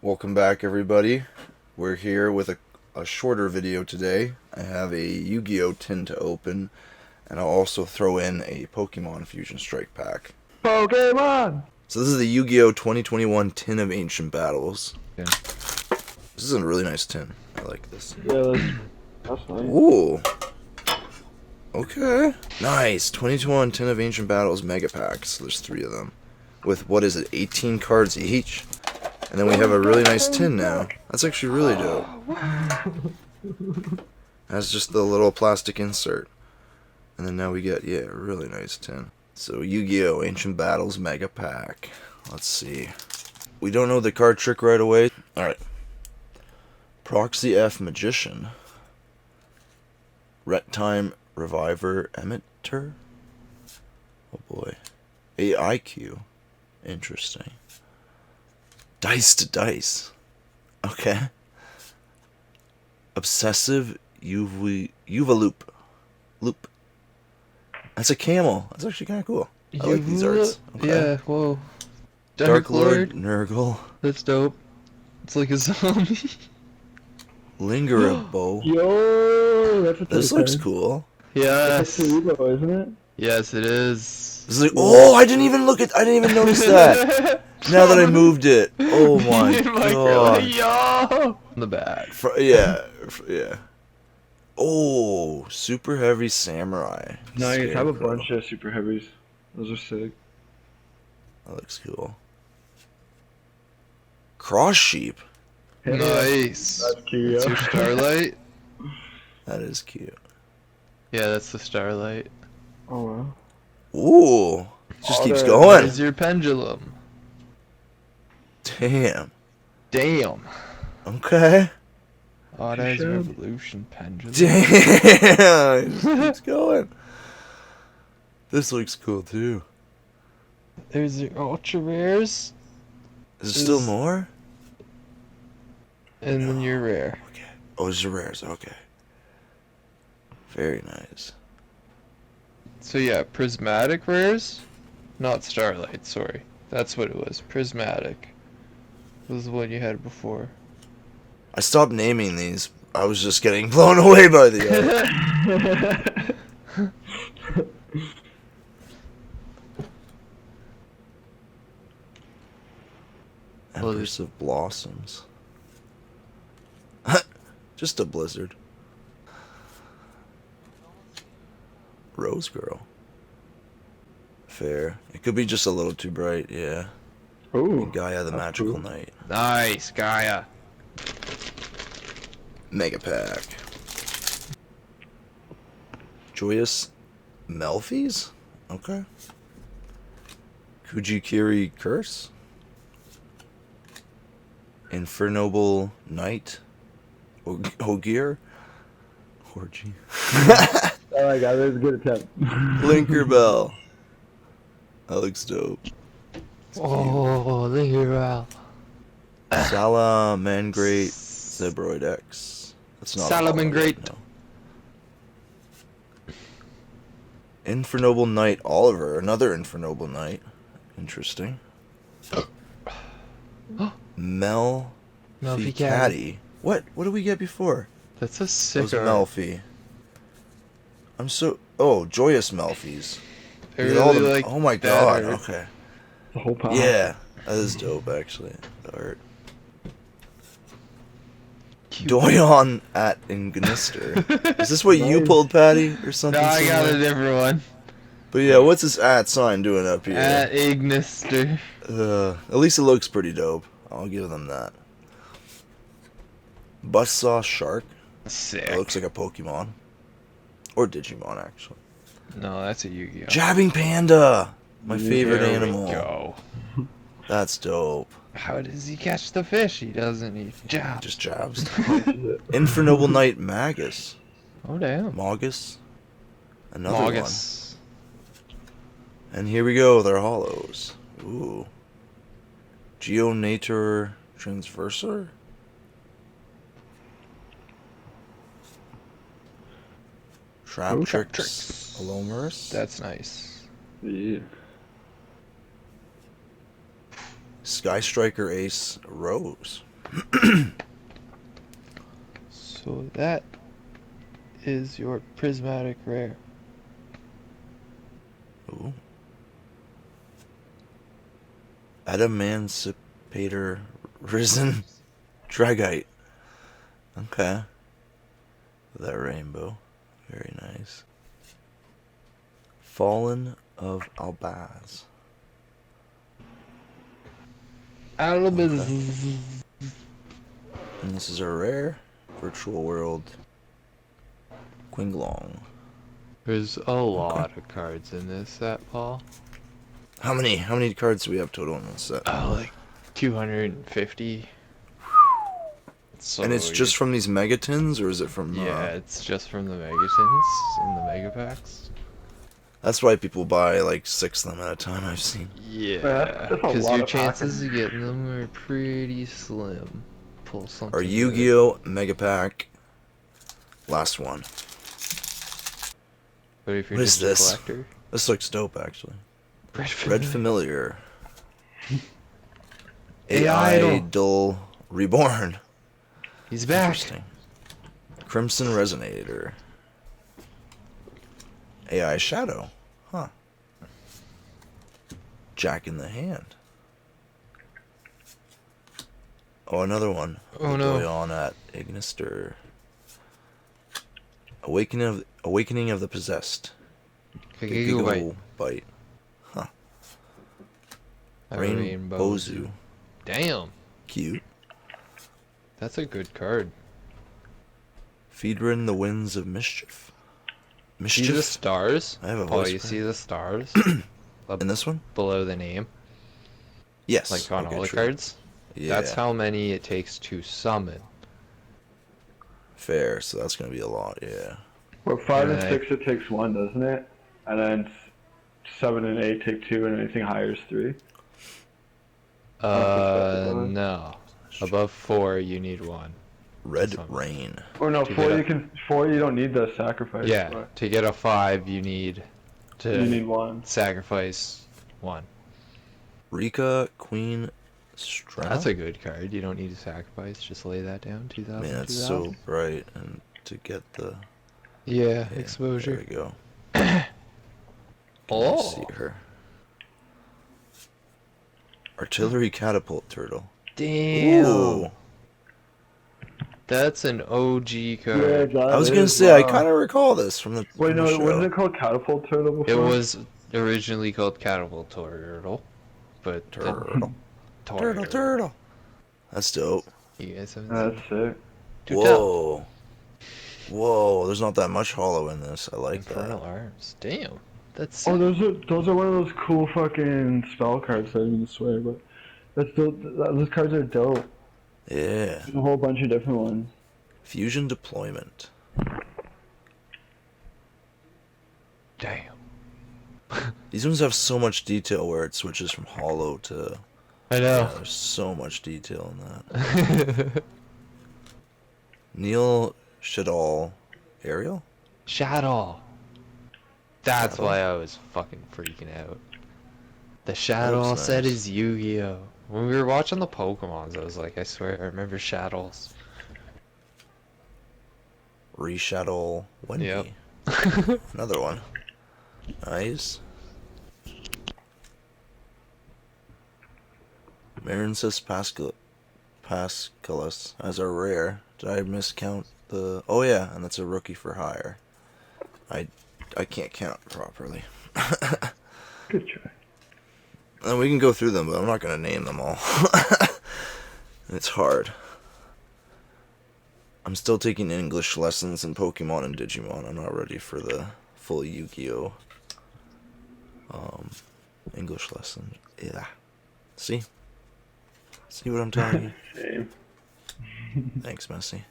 Welcome back, everybody. We're here with a shorter video today. I have a Yu-Gi-Oh! Tin to open, and I'll also throw in a Pokemon Fusion Strike pack. Pokemon! So this is the Yu-Gi-Oh! 2021 Tin of Ancient Battles. Yeah. This is a really nice tin. I like this. Yeah, that's nice. Ooh. Okay. Nice. 2021 Tin of Ancient Battles Mega Packs. There's 3 of them. With, what is it, 18 cards each? And then we have a really nice tin now. That's actually really dope. That's just the little plastic insert. And then now we get, yeah, a really nice tin. So Yu-Gi-Oh! Ancient Battles Mega Pack. Let's see. We don't know the card trick right away. Alright. Proxy F Magician. Rettime Reviver Emitter. Oh boy. AIQ. Interesting. Dice to dice. Okay. Obsessive Uva Loop. That's a camel. That's actually kind of cool. I like these arts. Okay. Yeah, whoa. Dark Lord Nurgle. That's dope. It's like a zombie. Lingerabo. Yo, that's a This looks cool. Yes. That's a Cerebro, isn't it? Yes, it is. This is like, oh, I didn't even notice that. Now that I moved it. Oh my god. Yo! In the back. Yeah. Oh, super heavy samurai. Nice. I have a Scarecrow. bunch of super heavies. Those are sick. That looks cool. Cross sheep. Nice. That's cute. That's your starlight? That is cute. Yeah, that's the starlight. Oh wow. Ooh, just keeps That going. There's your pendulum. Damn. Damn. Okay. Auto's Sure. revolution pendulum. Damn. It just keeps going. This looks cool too. There's your ultra rares. Is there still more? And then your rare. Okay. Oh, it's the rares. Okay. Very nice. So yeah, prismatic rares? Not starlight, sorry. That's what it was. Prismatic. Was the one you had before. I stopped naming these. I was just getting blown away by the art. Empress of Blossoms. Just a blizzard. Rose Girl. Fair. It could be just a little too bright, yeah. Ooh. Gaia the that's Magical cool. Knight. Nice, Gaia. Mega Pack. Joyous Melfies? Okay. Kujikiri Curse. Infernoble Knight. Ogier? Orgy. Oh my god, that was a good attempt. Linker Bell. That looks dope. Oh, Lingerwell. Salamangrate Zebroid X. That's not Salamangrate. No. Infernoble Knight Oliver. Another Infernoble Knight. Interesting. Mel Melfi Caddy. What did we get before? That's a It sick was art. Melfi. I'm so... Oh, Joyous Melfies. I Look at all really the- like oh my that god, art. okay. The whole pile. Yeah, that is dope, actually. The art. Cute. Doyon at Ingnister. Is this what you Nice. pulled, Patty, or No, something I got a similar? different one. But yeah, what's this at sign doing up here? At Ignister. At least it looks pretty dope. I'll give them that. Buzzsaw Shark. Sick. That looks like a Pokemon. Or Digimon, actually. No, that's a Yu-Gi-Oh. Jabbing Panda! My favorite There we animal. go. That's dope. How does he catch the fish? He doesn't. He jabs. Just jabs. Infernoble Knight Magus. Oh damn. Magus. Another August. one. And here we go, they're hollows. Ooh. Geonator Transversor? Traptrix Alomerus? That's nice. Yeah. Sky Striker Ace Rose. So that is your prismatic rare. Ooh. Emancipator Risen Dragite. Okay. That rainbow. Very nice. Fallen of Albaz. Alabaz. And this is a rare Virtual World Quinglong. There's a lot of cards in this set, Paul. How many cards do we have total in this set? Oh, like 250. So And it's just from these megatins, or is it from? Yeah, it's just from the megatins and the mega packs. That's why people buy like 6 of them at a time. I've seen. Yeah, that's a because lot your of chances of getting them are pretty slim. Pull something. Our good. Yu-Gi-Oh! Mega Pack. Last one. But if you're What is just a this? collector, This looks dope, actually. Red Red Familiar. AI Idol. Idol Reborn. He's back. Interesting. Crimson Resonator. AI Shadow. Huh. Jack in the Hand. Oh, another one. Oh, no. Going on at Ignister. Awakening of the Possessed. Gigabyte. Bite. Huh. Rainbow. Bozu. Damn, Cute. that's a good card. Feeder in the Winds of Mischief. See the stars? I have a Paul, voice you for see it. the stars In this one? below the name, Yes. like on okay, all the true. cards? Yeah. That's how many it takes to summon. Fair, so that's gonna be a lot, yeah. Well, 5 and Yeah. 6 it takes 1, doesn't it? And then 7 and 8 take 2, and anything higher is 3. No. Above 4, you need 1. Red Some- Rain. Or no, To 4 get you can 4 you don't need the sacrifice. Yeah, but to get a 5, you need to you need 1. sacrifice 1. Rika Queen Strata. That's a good card. You don't need to sacrifice. Just lay that down. 2,000. Man, that's so bright, and to get the Yeah, there exposure. we go. Oh. See her. Artillery Catapult Turtle. Damn. Ooh. That's an OG Yeah, card. that I was gonna is, say I wow. kind of recall this from the. Wait, from no, the show. wasn't it called Catapult Turtle before? It was originally called Catapult Turtle, but Turtle. Turtle. Turtle. That's dope. You guys haven't That's seen sick. Whoa. Whoa, there's not that much hollow in this. I like Infernal that. Arms. Damn. That's Oh, those are one of those cool fucking spell cards. I didn't swear, but those cards are dope. Yeah. There's a whole bunch of different ones. Fusion Deployment. damn. These ones have so much detail where it switches from hollow to. I Yeah, know. there's so much detail in that. Neil Shadal Ariel? Shadow. That's Shadow? why I was fucking freaking out. The Shadow looks set nice. is Yu-Gi-Oh. When we were watching the Pokemons, I was like, I swear, I remember Shadows. Reshadow Wendy. Yep. Another one. Nice. Marinsis Pascalis as a rare. Did I miscount the... Oh yeah, and that's a rookie for hire. I can't count properly. Good try. And we can go through them, but I'm not going to name them all. It's hard. I'm still taking English lessons in Pokémon and Digimon. I'm not ready for the full Yu-Gi-Oh! English lesson. Yeah. See? See what I'm telling you? Same. Thanks, Messi.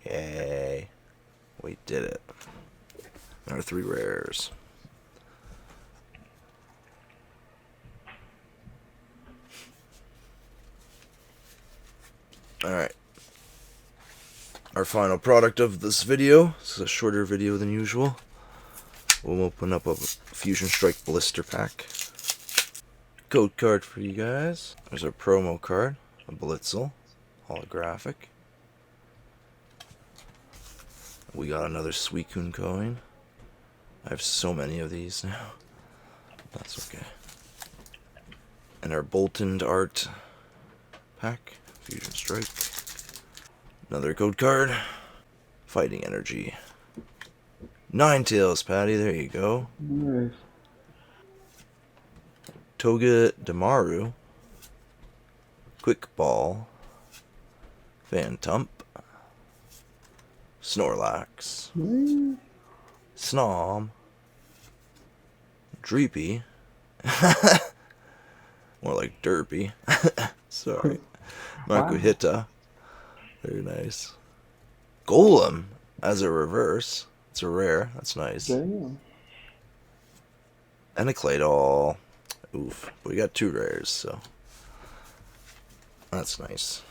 Yay. We did it. Our 3 rares. Alright. Our final product of this video. This is a shorter video than usual. We'll open up a Fusion Strike Blister Pack. Code card for you guys. There's our promo card. A Blitzel. Holographic. We got another Suicune coin. I have so many of these now. That's okay. And our Boltoned Art pack. Fusion Strike. Another code card. Fighting Energy. Ninetales, Patty. There you go. Nice. Toga Damaru. Quick Ball. Phantump. Snorlax. Nice. Snom. Dreepy. More like Derpy. Sorry. Makuhita. Very nice. Golem as a reverse. It's a rare. That's nice. Damn. And a Claydol. Oof. We got 2 rares, so that's nice.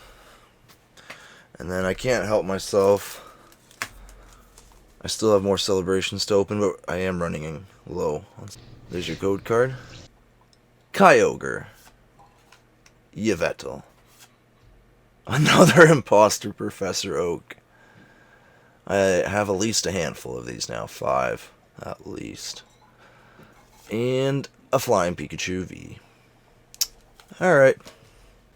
And then I can't help myself. I still have more celebrations to open, but I am running low. There's your code card. Kyogre. Yveltal. Another Imposter Professor Oak. I have at least a handful of these now. 5, at least. And a Flying Pikachu V. Alright.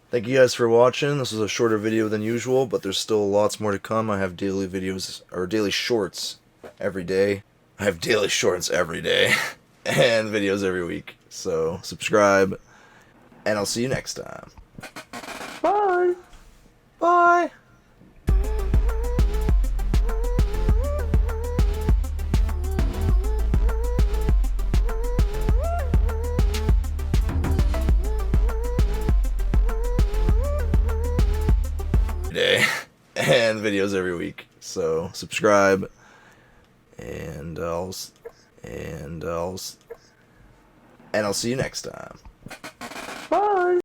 Thank you guys for watching. This was a shorter video than usual, but there's still lots more to come. I have daily videos, or daily shorts every day. I have daily shorts every day. And videos every week. So, subscribe. And I'll see you next time. Bye. Bye! Day and videos every week. So subscribe, and I'll see you next time.